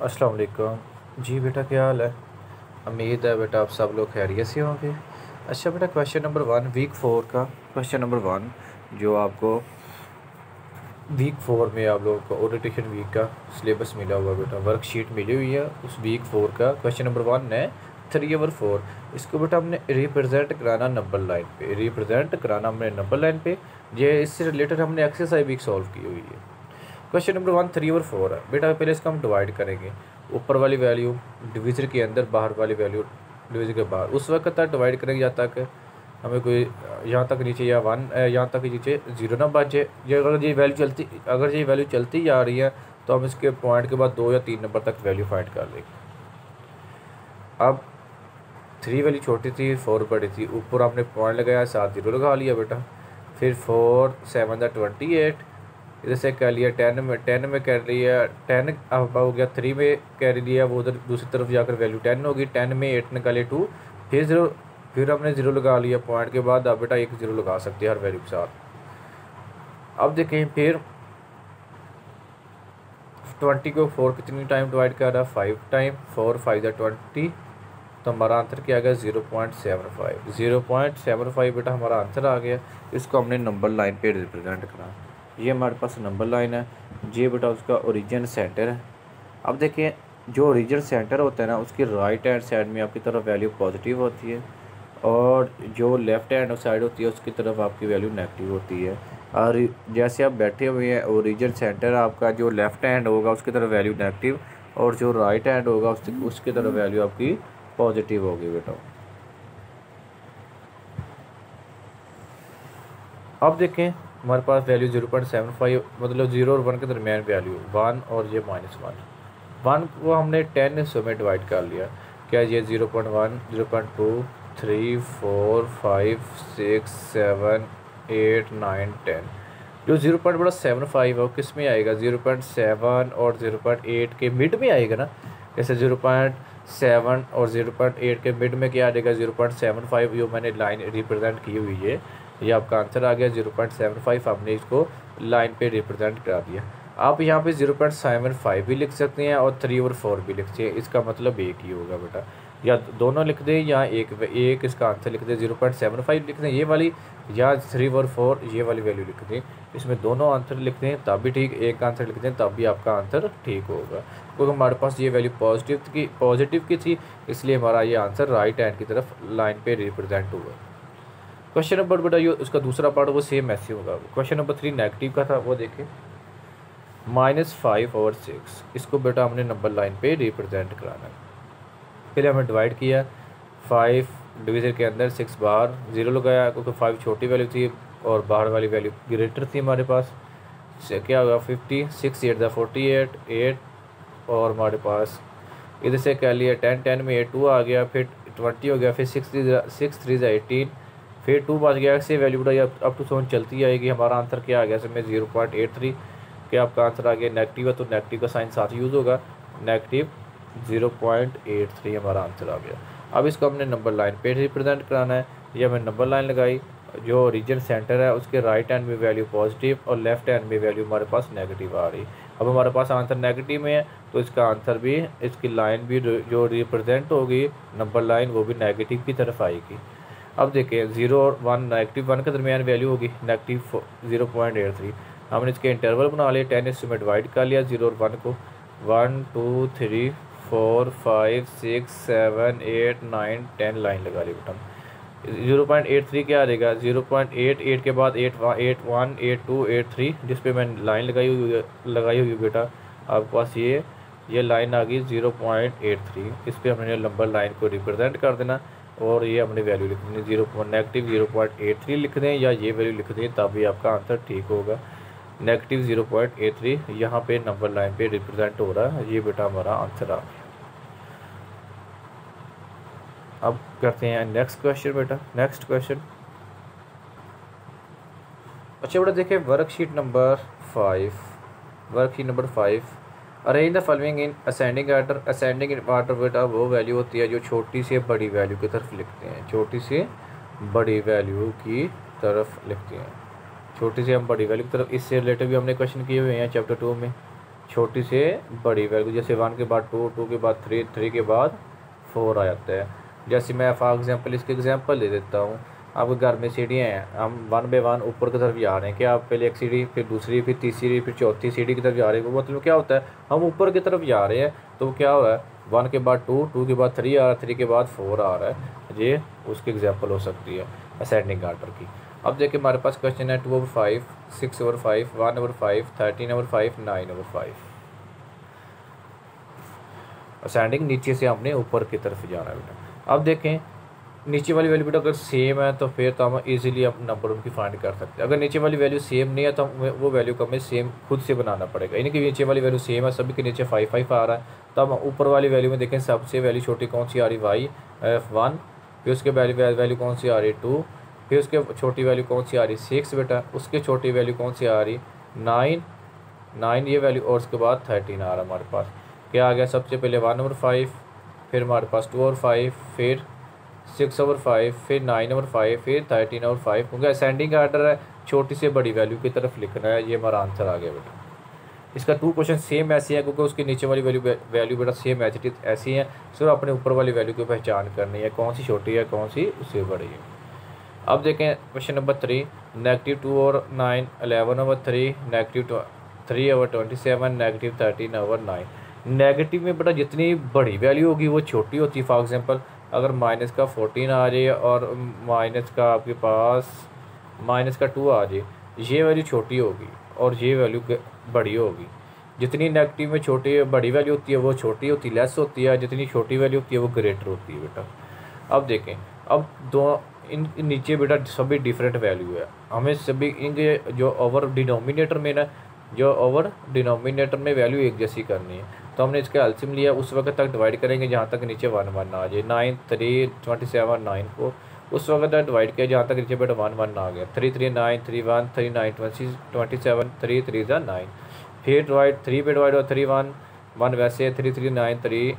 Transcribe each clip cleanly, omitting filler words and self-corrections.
अस्सलाम वालेकुम जी बेटा, क्या हाल है। उम्मीद है बेटा आप सब लोग खैरियत से होंगे। अच्छा बेटा, क्वेश्चन नंबर 1 वीक 4 का क्वेश्चन नंबर 1 जो आपको वीक 4 में आप लोगों को ओरिएंटेशन वीक का सिलेबस मिला हुआ बेटा, वर्कशीट मिली हुई है। उस वीक 4 का क्वेश्चन नंबर 1 है 3/4। इसको बेटा हमने रिप्रेजेंट कराना नंबर लाइन पे, रिप्रेजेंट कराना हमने नंबर लाइन पे। ये इससे रिलेटेड हमने एक्सरसाइज भी सॉल्व की हुई है। क्वेश्चन नंबर 1 3/4 है बेटा। पहले इसका हम डिवाइड करेंगे, ऊपर वाली वैल्यू डिविजन के अंदर, बाहर वाली वैल्यू डिविजन के बाहर। उस वक्त तक डिवाइड करेंगे जब तक हमें कोई यहाँ तक नीचे या 1 यहाँ तक नीचे 0 ना बचे। ये अगर ये वैल्यू चलती जा रही है तो हम इसके पॉइंट के बाद 2 या 3 नंबर तक वैल्यू फाइंड कर लेंगे। अब 3 वैल्यू छोटी थी, 4 बड़ी थी, ऊपर हमने पॉइंट लगाया, साथ 0 लगा लिया बेटा। फिर 4 7 28, इधर से कर लिया 10 में कर लिया 10, अब हो गया 3 में कर लिया, वो उधर दूसरी तरफ जाकर वैल्यू 10 होगी। 10 में 8 निकाले 2, फिर 0, फिर हमने 0 लगा लिया पॉइंट के बाद। अब बेटा एक 0 लगा सकते हैं हर वैल्यू के साथ। अब देखें फिर 20 को 4 कितनी टाइम डिवाइड कर रहा है, 5 टाइम। 4 5 20, तो हमारा आंसर क्या आ गया 0.75। 0.75 बेटा हमारा आंसर आ गया। इसको हमने नंबर लाइन पे रिप्रेजेंट करा। ये हमारे पास नंबर लाइन है, ये बेटा उसका ओरिजिन सेंटर है। अब देखिए जो ओरिजिन सेंटर होता है ना, उसकी राइट हैंड साइड में आपकी तरफ वैल्यू पॉजिटिव होती है, और जो लेफ़्ट हैंड साइड होती है उसकी तरफ आपकी वैल्यू नेगेटिव होती है। और जैसे आप बैठे हुए हैं, ओरिजिन सेंटर आपका जो लेफ़्ट हैंड होगा उसकी तरफ वैल्यू नेगेटिव, और जो राइट हैंड होगा उसकी तरफ वैल्यू आपकी पॉजिटिव होगी बेटा। अब देखें हमारे पास वैल्यू 0.75, मतलब 0 और 1 के दरमियान वैल्यू 1, और ये -1। 1 को हमने 10 हिस्सों में डिवाइड कर लिया। क्या ये 0.1 0.2 3 4 5 6 7 8 9 10, जो 0.75 है वो किस में आएगा, 0.7 और 0.8 के मिड में आएगा ना। जैसे 0.7 और 0.8 के मिड में क्या आ जाएगा 0.75, जो मैंने लाइन रिप्रेजेंट की हुई है। ये आपका आंसर आ गया 0.75। हमने इसको लाइन पे रिप्रेजेंट करा दिया। आप यहाँ पे 0.75 भी लिख सकते हैं और 3 और 4 भी लिख सकते हैं, इसका मतलब एक ही होगा बेटा। या दोनों लिख दें या एक इसका आंसर लिख दें, 0.75 लिख दें ये वाली, या 3 और 4 ये वाली वैल्यू लिख दें। इसमें दोनों आंसर लिख दें तब भी ठीक, एक आंसर लिख दें तब भी आपका आंसर ठीक होगा, क्योंकि हमारे पास ये वैल्यू पॉजिटिव की थी, इसलिए हमारा ये आंसर राइट हैंड की तरफ लाइन पे रिप्रेजेंट हुआ। क्वेश्चन नंबर बेटा ये उसका दूसरा पार्ट वो सेम ऐसे होगा। क्वेश्चन नंबर 3 नेगेटिव का था, वो देखें -5/6। इसको बेटा हमने नंबर लाइन पे रिप्रेजेंट कराना है। पहले हमने डिवाइड किया, 5 डिवीज़न के अंदर, 6 बाहर, 0 लगाया क्योंकि 5 छोटी वैल्यू थी और बाहर वाली वैल्यू ग्रेटर थी हमारे पास। क्या होगा 50, 6 8 48 8, और हमारे पास इधर से कह लिया 10 में 8 2 आ गया, फिर 20 हो गया, फिर 6 3 18, फिर 2 बच गया। से वैल्यू बेटा अप टू 7 चलती आएगी। हमारा आंसर क्या आ गया इसमें 0.83। क्या आपका आंसर आ गया नेगेटिव है तो नेगेटिव का साइन साथ यूज़ होगा, नेगेटिव 0.83 हमारा आंसर आ गया। अब इसको हमने नंबर लाइन पे रिप्रेजेंट कराना है। ये हमने नंबर लाइन लगाई, जो रीजन सेंटर है उसके राइट हैंड में वैल्यू पॉजिटिव और लेफ्ट हैंड में वैल्यू हमारे पास नेगेटिव आ रही। अब हमारे पास आंसर नेगेटिव में है तो इसका आंसर भी, इसकी लाइन भी जो रिप्रेजेंट होगी नंबर लाइन, वो भी नेगेटिव की तरफ आएगी। अब देखिए 0 और 1, नेगेटिव 1 के दरमियान वैल्यू होगी नेगेटिव 0.83। हमने इसके इंटरवल बना लिया, 10 हिस्सों में डिवाइड कर लिया 0 और 1 को, 1 2 3 4 5 6 7 8 9 10 लाइन लगा ली बेटा। 0.83 क्या आ जाएगा, 0.88 के बाद 8 1 8 2 8 3, जिस पे मैंने लाइन लगाई हुई बेटा। आपके पास ये लाइन आ गई 0.83। इस पर हमने नंबर लाइन को रिप्रेजेंट कर देना, और ये हमने वैल्यू लिख देनी नेगेटिव 0.83 लिख दें या ये वैल्यू लिख दें तभी आपका आंसर ठीक होगा। नेगेटिव 0.83 यहाँ पे नंबर लाइन पे रिप्रेजेंट हो रहा है, ये बेटा हमारा आंसर आ गया। अब करते हैं नेक्स्ट क्वेश्चन बेटा। नेक्स्ट क्वेश्चन अच्छा बेटा देखिए worksheet number 5। Arrange the following in ascending order. Ascending order बेटा वो वैल्यू होती है जो छोटी से बड़ी वैल्यू की तरफ लिखते हैं, छोटी से बड़ी वैल्यू की तरफ लिखते हैं, छोटी से हम बड़ी वैल्यू की तरफ। इससे रिलेटेड भी हमने क्वेश्चन किए हुए हैं चैप्टर 2 में। छोटी से बड़ी वैल्यू, जैसे 1 के बाद 2, 2 के बाद 3, 3 के बाद 4 आ जाता है। जैसे मैं फॉर एग्जांपल इसके एग्जांपल दे देता हूँ। आपके घर में सीढ़ियाँ हैं, हम 1 बाय 1 ऊपर की तरफ जा रहे हैं, क्या आप पहले एक सीढ़ी, फिर दूसरी, फिर तीसरी, फिर चौथी सीढ़ी की तरफ जा रहे हैं। वो मतलब क्या होता है, हम ऊपर की तरफ जा रहे हैं, तो क्या हो रहा है, 1 के बाद 2, 2 के बाद 3 आ रहा है, 3 के बाद 4 आ रहा है। ये उसकी एग्जाम्पल हो सकती है असेंडिंग आर्डर की। अब देखिए हमारे पास क्वेश्चन है 2/5, 6/5, 1/5, 13/5, 9/5। असेंडिंग नीचे से हमने ऊपर की तरफ जाना है बेटा। अब देखें नीचे वाली वैल्यू बेटा अगर सेम है तो फिर तो हम इजीली अपना नंबर उनकी फाइंड कर सकते हैं। अगर नीचे वाली वैल्यू सेम नहीं है तो हमें वो वैल्यू को हमें सेम खुद से बनाना पड़ेगा। यानी कि नीचे वाली वैल्यू सेम है, सभी के नीचे 5 5 आ रहा है, तो हम ऊपर वाली वैल्यू में देखें सबसे वैल्यू छोटी कौन सी आ रही, y1, फिर उसके वैल्यू कौन सी आ रही 2, फिर उसके छोटी वैल्यू कौन सी आ रही 6 बेटा, उसके छोटी वैल्यू कौन सी आ रही 9 ये वैल्यू, और उसके बाद 13 आ रहा है हमारे पास। क्या आ गया, सबसे पहले 1/5, फिर हमारे पास 2/5, फिर 6/5, फिर 9/5, फिर 13/5, क्योंकि असेंडिंग आर्डर है, छोटी से बड़ी वैल्यू की तरफ लिखना है। ये हमारा आंसर आ गया बेटा। इसका 2 क्वेश्चन सेम ऐसे है क्योंकि उसके नीचे वाली वैल्यू बेटा सेम एज इट इज ऐसी है, सिर्फ अपने ऊपर वाली वैल्यू की पहचान करनी है, कौन सी छोटी है कौन सी उससे बड़ी है। अब देखें क्वेश्चन नंबर 3, -2/9, 11/3, -3/27, -13/9। नेगेटिव में बेटा जितनी बड़ी वैल्यू होगी वो छोटी होती है। फॉर एग्जांपल अगर माइनस का 14 आ जाए और माइनस का आपके पास माइनस का 2 आ जाए, ये वैल्यू छोटी होगी और ये वैल्यू बड़ी होगी। जितनी नेगेटिव में छोटी बड़ी वैल्यू होती है वो छोटी होती है, लेस होती है, जितनी छोटी वैल्यू होती है वो ग्रेटर होती है बेटा। अब देखें, अब दो इन नीचे बेटा सभी डिफरेंट वैल्यू है, हमें सभी इनके जो ओवर डिनोमिनेटर में ना, जो ओवर डिनोमिनेटर में वैल्यू एक जैसी करनी है, तो हमने इसका एलसीएम लिया, उस वक्त तक डिवाइड करेंगे जहाँ तक नीचे 1 1 आ जाए। 9 3 27 9 को उस वक्त तक डिवाइड किया जहाँ तक नीचे बेटा 1 1 आ गया। 3 3 9 3 1 3 9 27, 3 3 9, फिर डिवाइड 3 पे डिवाइड हुआ 3 1 1, वैसे 3 3 9 3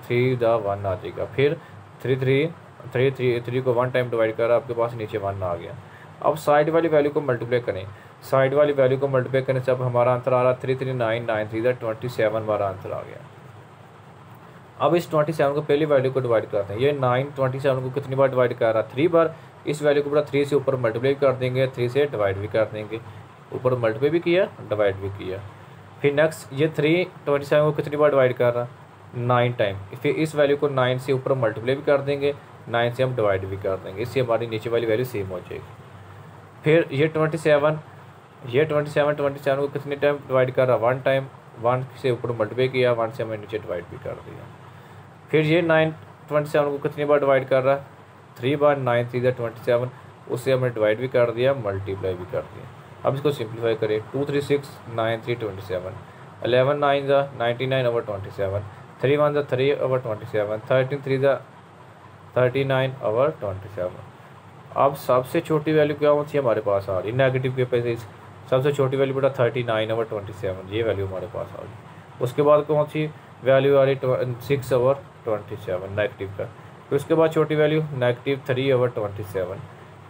3 1 आ जाएगा। फिर 3 को 1 टाइम डिवाइड करा, आपके पास नीचे 1 आ गया। अब साइड वाली वैल्यू को मल्टीप्लाई करें, साइड वाली वैल्यू को मल्टीप्लाई करने से अब हमारा आंसर आ रहा 3 3 9 9 3 27 हमारा आंसर आ गया। अब इस 27 को पहली वैल्यू को डिवाइड करते हैं। ये 9 27 को कितनी बार डिवाइड कर रहा है 3 बार। इस वैल्यू को पूरा 3 से ऊपर मल्टीप्लाई कर देंगे, 3 से डिवाइड भी कर देंगे, ऊपर मल्टीप्लाई भी किया डिवाइड भी किया। फिर नेक्स्ट ये 3 27 को कितनी बार डिवाइड कर रहा 9 टाइम, फिर इस वैल्यू को 9 से ऊपर मल्टीप्लाई भी कर देंगे, 9 से हम डिवाइड भी कर देंगे, इससे हमारी नीचे वाली वैल्यू सेम हो जाएगी। फिर ये 27 को कितने टाइम डिवाइड कर रहा 1 टाइम, 1 से ऊपर मल्टीप्लाई किया, 1 से हमें नीचे डिवाइड भी कर दिया। फिर ये 27 को कितनी बार डिवाइड कर रहा 3 बार, 9 3 27, उससे हमने डिवाइड भी कर दिया, मल्टीप्लाई भी कर दिया। अब इसको सिंप्लीफाई करें, 2 3 6 9 3 27, 11 9 99/27, 3 1 3/27, 13 3 39/27। अब सबसे छोटी वैल्यू क्या होती है हमारे पास आ रही नेगेटिव के पैसे, सबसे छोटी वैल्यू बेटा 39/27, ये वैल्यू हमारे पास आ रही। उसके बाद कौन सी वैल्यू आ रही 6/27 नेगेटिव का। फिर उसके बाद छोटी वैल्यू -3/27,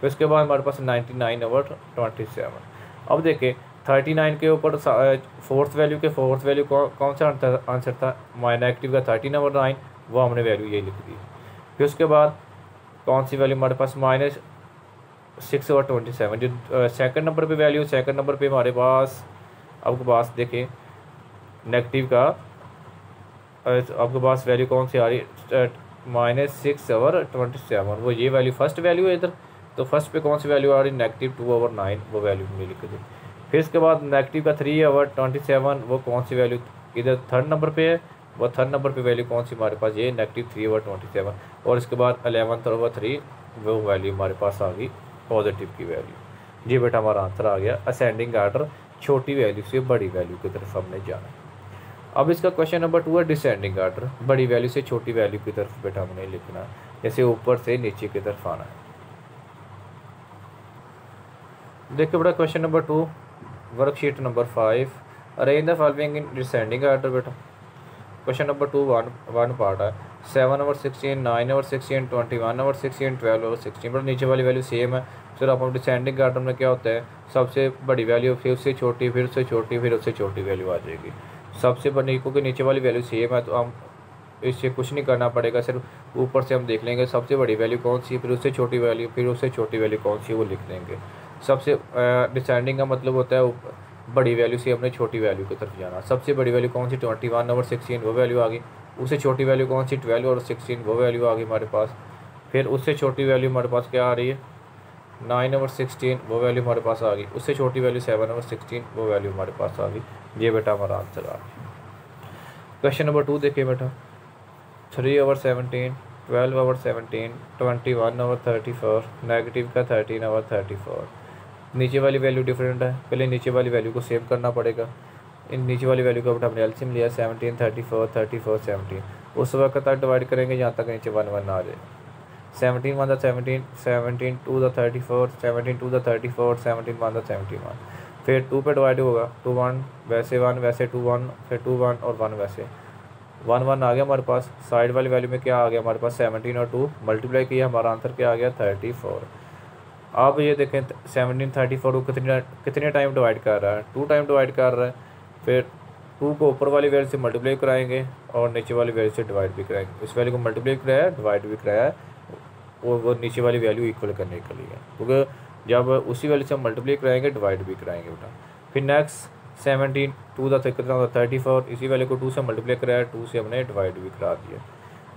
फिर उसके बाद हमारे पास 99/27। अब देखें 39 के ऊपर फोर्थ वैल्यू कौन सा आंसर था, नेगेटिव का 13/9, वो हमने वैल्यू ये लिख दी। फिर उसके बाद कौन सी वैल्यू हमारे पास -6/27, जो सेकंड नंबर पे वैल्यू, सेकंड नंबर पे हमारे पास आपके पास देखें नेगेटिव का आपके पास वैल्यू कौन सी आ रही -6/27, वो ये वैल्यू फर्स्ट वैल्यू है इधर, तो फर्स्ट पे कौन सी वैल्यू आ रही -2/9, वो वैल्यू हमने लिख दी। फिर इसके बाद नेगेटिव का 3/27, वो कौन सी वैल्यू इधर थर्ड नंबर पे है, वो थर्ड नंबर पे वैल्यू कौन सी हमारे पास ये -3/27, और इसके बाद 11/3 वो वैल्यू हमारे पास आ गई पॉजिटिव की वैल्यू। जी बेटा हमारा आंसर आ गया असेंडिंग आर्डर, छोटी वैल्यू से बड़ी वैल्यू की तरफ हमने जाना। अब इसका क्वेश्चन नंबर 2 है डिसेंडिंग आर्डर, बड़ी वैल्यू से छोटी वैल्यू की तरफ बेटा हमने लिखना, जैसे ऊपर से नीचे की तरफ आना है। देखिए बेटा question number 2 worksheet number 5, arrange the following in descending order. बेटा क्वेश्चन नंबर 2 वन पार्ट है, 7/16, 9/16, 21/16, 12/16। बेटा नीचे वाली वैल्यू सेम है, फिर आप डिसेंडिंग आर्डर में क्या होता है सबसे बड़ी वैल्यू, फिर उससे छोटी, फिर उससे छोटी, फिर उससे छोटी वैल्यू आ जाएगी। सबसे बड़ी, क्योंकि नीचे वाली वैल्यू सेम है तो हम इससे कुछ नहीं करना पड़ेगा, सिर्फ ऊपर से हम देख लेंगे सबसे बड़ी वैल्यू कौन सी है, फिर उससे छोटी वैल्यू, फिर उससे छोटी वैल्यू कौन सी है वो लिख देंगे। सबसे डिसेंडिंग का मतलब होता है बड़ी वैल्यू से हमने छोटी वैल्यू की तरफ जाना। सबसे बड़ी वैल्यू कौन सी 21 और 16 वो वैल्यू आ गई। उससे छोटी वैल्यू कौन सी 12 और 16 वो वैल्यू आ गई हमारे पास। फिर उससे छोटी वैल्यू हमारे पास क्या आ रही है 9 और 16 वो वैल्यू हमारे पास आ गई। उससे छोटी वैल्यू 7 और 16 वो वैल्यू हमारे पास आ गई। ये बेटा हमारा आंसर आ गया। क्वेश्चन नंबर 2 देखिए बेटा 3 और 17, 12 और 17, 21 और 34, नेगेटिव का 13 और 34। नीचे वाली वैल्यू डिफरेंट है, पहले नीचे वाली वैल्यू को सेव करना पड़ेगा। इन नीचे वाली वैल्यू का बेटा हमने एलसीएम लिया 17, 34, 34, 17। उस वक्त तक डिवाइड करेंगे जहाँ तक नीचे 1 1 आ जाए। 17 1 17, 17 2 34, 17 2 34, 17 1 71। फिर 2 पे डिवाइड होगा 2 1 वैसे 1 वैसे 2 1 फिर 2 1 और 1 वैसे 1 1 आ गया हमारे पास। साइड वाली वैल्यू में क्या आ गया हमारे पास 17 और 2 मल्टीप्लाई किया, हमारा आंसर क्या आ गया 34। अब ये देखें 17 34 को कितने टाइम डिवाइड कर रहा है 2 टाइम डिवाइड कर रहा है। फिर 2 को ऊपर वाली वैल्यू से मल्टीप्लाई कराएंगे और नीचे वाली वैल्यू से डिवाइड भी कराएंगे। इस वैल्यू को मल्टीप्लाई कराया डिवाइड भी कराया वो नीचे वाली वैल्यू इक्वल करने के लिए, क्योंकि जब उसी वैल्यू से हम मल्टीप्लाई कराएंगे डिवाइड भी कराएंगे बेटा। फिर नेक्स्ट 17 2 कितना होगा 34, इसी वैल्यू को 2 से मल्टीप्लाई कराया 2 से हमने डिवाइड भी करा दिया।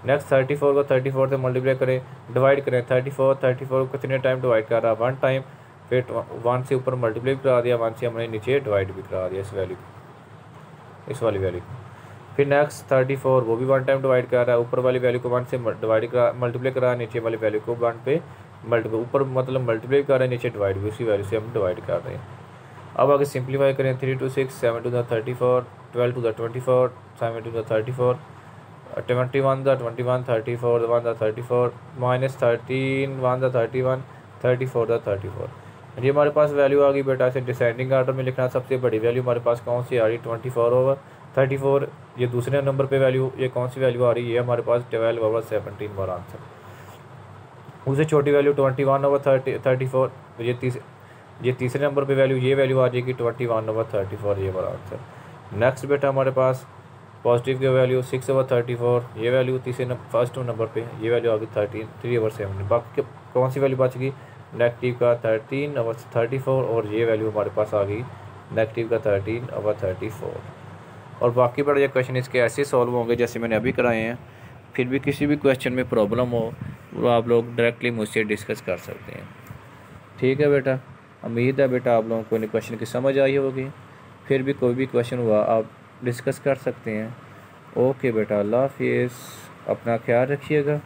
नेक्स्ट 34 को 34 से मल्टीप्लाई करें डिवाइड करें 34 को कितने टाइम डिवाइड कर रहा है 1 टाइम। फिर 1 से ऊपर मल्टीप्लाई करा दिया 1 से हमने नीचे डिवाइड भी करा दिया इस वैल्यू को, इस वाली वैल्यू को। फिर नेक्स्ट 34 वो भी 1 टाइम डिवाइड कर रहा है, ऊपर वाली वैल्यू को 1 से डिवाइड करा मल्टीप्लाई करा, नीचे वाली वैल्यू को 1 पे मल्टीप्लाई ऊपर मतलब मल्टीप्लाई कर रहे हैं नीचे डिवाइड भी उसी वैल्यू से हम डिवाइड कर रहे हैं। अब आगे सिंप्लीफाई करें 3 to 6 7 to 34 12 to 24 7 to 34 21 21 34 1 34 minus 13 1 31 34 34। ये हमारे पास वैल्यू आ गई बेटा। इसे डिसेंडिंग आर्डर में लिखना। सबसे बड़ी वैल्यू हमारे पास कौन सी आ रही 24 ओवर 34। ये दूसरे नंबर पे वैल्यू ये कौन सी वैल्यू आ रही है ये हमारे पास 12 ओवर 17 हमारा आंसर। उससे छोटी वैल्यू 21 ओवर 34। ये तीसरे नंबर पे वैल्यू ये वैल्यू आ जाएगी 21 ओवर 34 ये हमारा आंसर। नेक्स्ट बेटा हमारे पास पॉजिटिव की वैल्यू 6 ओवर 34 ये वैल्यू फर्स्ट नंबर पे ये वैल्यू आ गई 3 ओवर 7। बाकी कौन सी वैल्यू बच गई नेगेटिव का 13 ओवर 34 और ये वैल्यू हमारे पास आ गई नेगेटिव का 13 ओवर 34। और बाकी बड़े क्वेश्चन इसके ऐसे सॉल्व होंगे जैसे मैंने अभी कराए हैं। फिर भी किसी भी क्वेश्चन में प्रॉब्लम हो वो आप लोग डायरेक्टली मुझसे डिस्कस कर सकते हैं। ठीक है बेटा, उम्मीद है बेटा आप लोगों को इन क्वेश्चन की समझ आई होगी। फिर भी कोई भी क्वेश्चन हुआ आप डिस्कस कर सकते हैं। ओके बेटा, अल्लाह हाफिज़, अपना ख्याल रखिएगा।